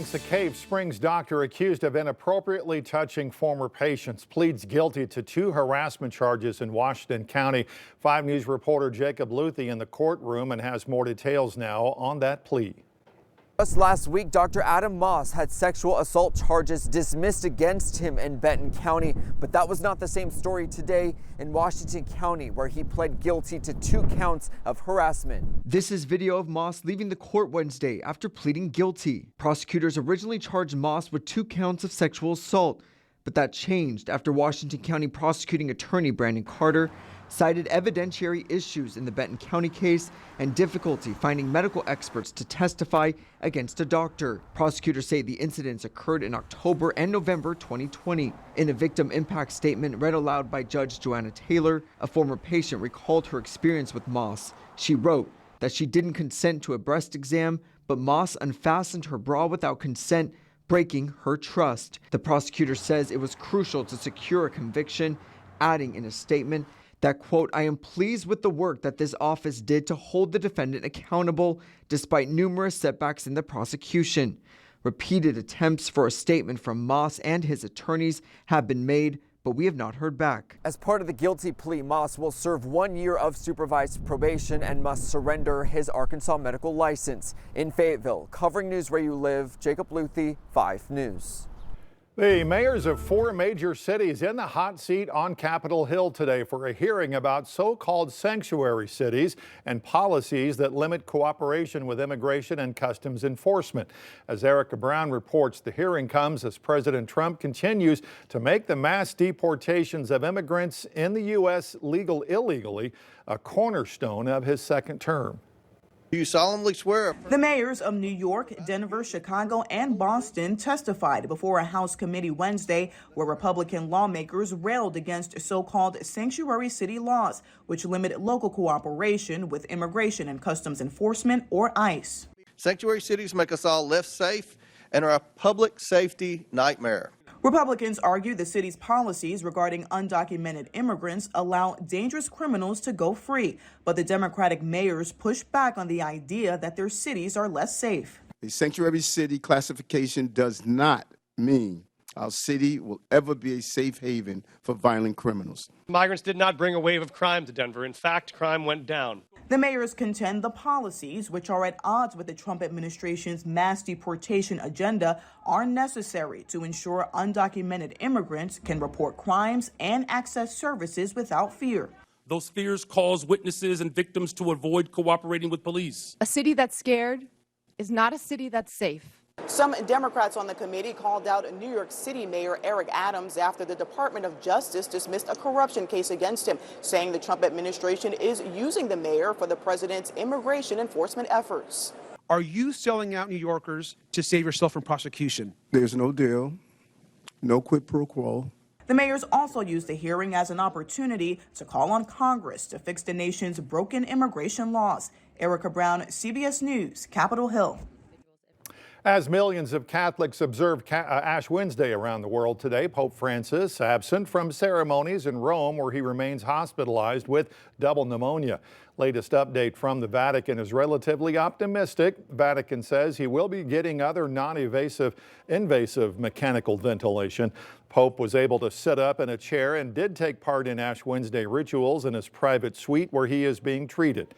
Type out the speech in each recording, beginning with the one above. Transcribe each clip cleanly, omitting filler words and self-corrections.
The Cave Springs doctor accused of inappropriately touching former patients pleads guilty to 2 harassment charges in Washington County. 5 News reporter Jacob Luthi in the courtroom and has more details now on that plea. Just last week, Dr. Adam Moss had sexual assault charges dismissed against him in Benton County, but that was not the same story today in Washington County, where he pled guilty to 2 counts of harassment. This is video of Moss leaving the court Wednesday after pleading guilty. Prosecutors originally charged Moss with 2 counts of sexual assault, but that changed after Washington County prosecuting attorney Brandon Carter cited evidentiary issues in the Benton County case and difficulty finding medical experts to testify against a doctor. Prosecutors say the incidents occurred in October and November 2020. In a victim impact statement read aloud by Judge Joanna Taylor, a former patient recalled her experience with Moss. She wrote that she didn't consent to a breast exam, but Moss unfastened her bra without consent, breaking her trust. The prosecutor says it was crucial to secure a conviction, adding in a statement that, quote, "I am pleased with the work that this office did to hold the defendant accountable despite numerous setbacks in the prosecution." Repeated attempts for a statement from Moss and his attorneys have been made, but we have not heard back. As part of the guilty plea, Moss will serve 1 year of supervised probation and must surrender his Arkansas medical license. In Fayetteville, covering news where you live, Jacob Luthi, 5 News. The mayors of 4 major cities in the hot seat on Capitol Hill today for a hearing about so-called sanctuary cities and policies that limit cooperation with immigration and customs enforcement. As Erica Brown reports, the hearing comes as President Trump continues to make the mass deportations of immigrants in the U.S. legal illegally a cornerstone of his second term. Do you solemnly swear? The mayors of New York, Denver, Chicago, and Boston testified before a House committee Wednesday where Republican lawmakers railed against so-called sanctuary city laws, which limit local cooperation with immigration and customs enforcement, or ICE. Sanctuary cities make us all less safe and are a public safety nightmare. Republicans argue the city's policies regarding undocumented immigrants allow dangerous criminals to go free, but the Democratic mayors push back on the idea that their cities are less safe. The sanctuary city classification does not mean our city will ever be a safe haven for violent criminals. Migrants did not bring a wave of crime to Denver. In fact, crime went down. The mayors contend the policies, which are at odds with the Trump administration's mass deportation agenda, are necessary to ensure undocumented immigrants can report crimes and access services without fear. Those fears cause witnesses and victims to avoid cooperating with police. A city that's scared is not a city that's safe. Some Democrats on the committee called out New York City Mayor Eric Adams after the Department of Justice dismissed a corruption case against him, saying the Trump administration is using the mayor for the president's immigration enforcement efforts. Are you selling out New Yorkers to save yourself from prosecution? There's no deal, no quid pro quo. The mayors also used the hearing as an opportunity to call on Congress to fix the nation's broken immigration laws. Erica Brown, CBS News, Capitol Hill. As millions of Catholics observe Ash Wednesday around the world today, Pope Francis absent from ceremonies in Rome, where he remains hospitalized with double pneumonia. Latest update from the Vatican is relatively optimistic. Vatican says he will be getting other non-invasive mechanical ventilation. Pope was able to sit up in a chair and did take part in Ash Wednesday rituals in his private suite where he is being treated.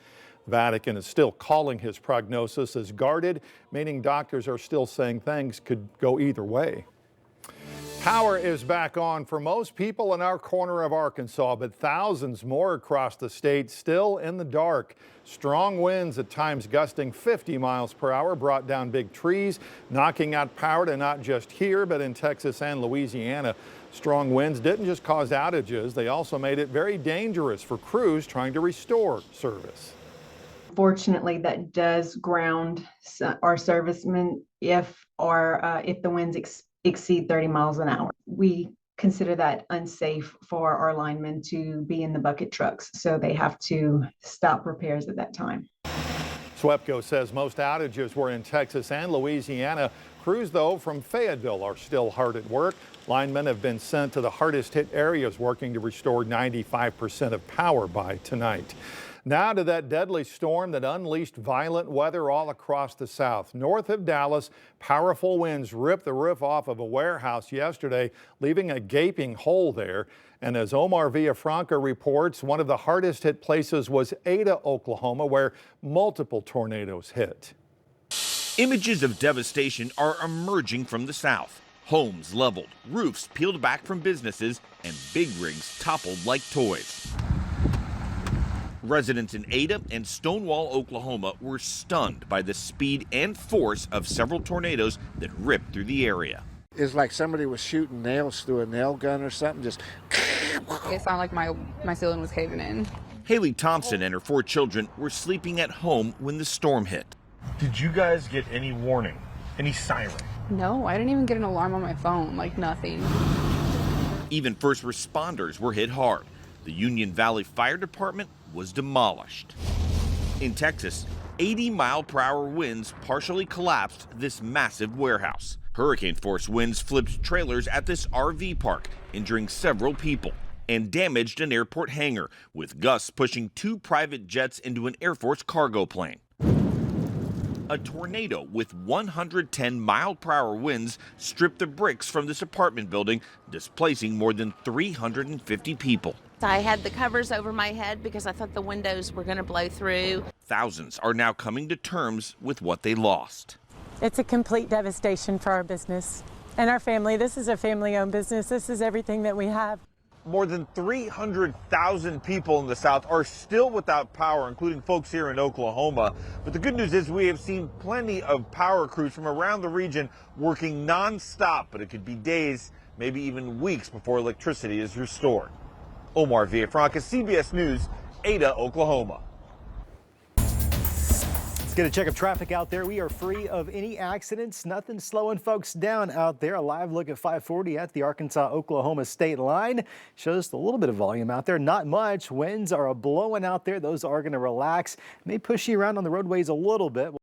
Vatican is still calling his prognosis as guarded, meaning doctors are still saying things could go either way. Power is back on for most people in our corner of Arkansas, but thousands more across the state still in the dark. Strong winds, at times gusting 50 miles per hour, brought down big trees, knocking out power to not just here, but in Texas and Louisiana. Strong winds didn't just cause outages, they also made it very dangerous for crews trying to restore service. Fortunately, that does ground our servicemen if the winds exceed 30 miles an hour. We consider that unsafe for our linemen to be in the bucket trucks, so they have to stop repairs at that time. SWEPCO says most outages were in Texas and Louisiana. Crews, though, from Fayetteville are still hard at work. Linemen have been sent to the hardest hit areas working to restore 95% of power by tonight. Now to that deadly storm that unleashed violent weather all across the south. North of Dallas, powerful winds ripped the roof off of a warehouse yesterday, leaving a gaping hole there. And as Omar Villafranca reports, one of the hardest hit places was Ada, Oklahoma, where multiple tornadoes hit. Images of devastation are emerging from the south. Homes leveled, roofs peeled back from businesses, and big rigs toppled like toys. Residents in Ada and Stonewall, Oklahoma were stunned by the speed and force of several tornadoes that ripped through the area. It's like somebody was shooting nails through a nail gun or something, just. It sounded like my ceiling was caving in. Haley Thompson and her 4 children were sleeping at home when the storm hit. Did you guys get any warning, any siren? No, I didn't even get an alarm on my phone, like nothing. Even first responders were hit hard. The Union Valley Fire Department was demolished. In Texas, 80-mile-per-hour winds partially collapsed this massive warehouse. Hurricane-force winds flipped trailers at this RV park, injuring several people, and damaged an airport hangar, with gusts pushing 2 private jets into an Air Force cargo plane. A tornado with 110-mile-per-hour winds stripped the bricks from this apartment building, displacing more than 350 people. I had the covers over my head because I thought the windows were going to blow through. Thousands are now coming to terms with what they lost. It's a complete devastation for our business and our family. This is a family-owned business. This is everything that we have. More than 300,000 people in the South are still without power, including folks here in Oklahoma. But the good news is we have seen plenty of power crews from around the region working nonstop, but it could be days, maybe even weeks before electricity is restored. Omar Villafranca, CBS News, Ada, Oklahoma. Let's get a check of traffic out there. We are free of any accidents. Nothing slowing folks down out there. A live look at 540 at the Arkansas-Oklahoma state line shows a little bit of volume out there. Not much. Winds are blowing out there. Those are going to relax. May push you around on the roadways a little bit.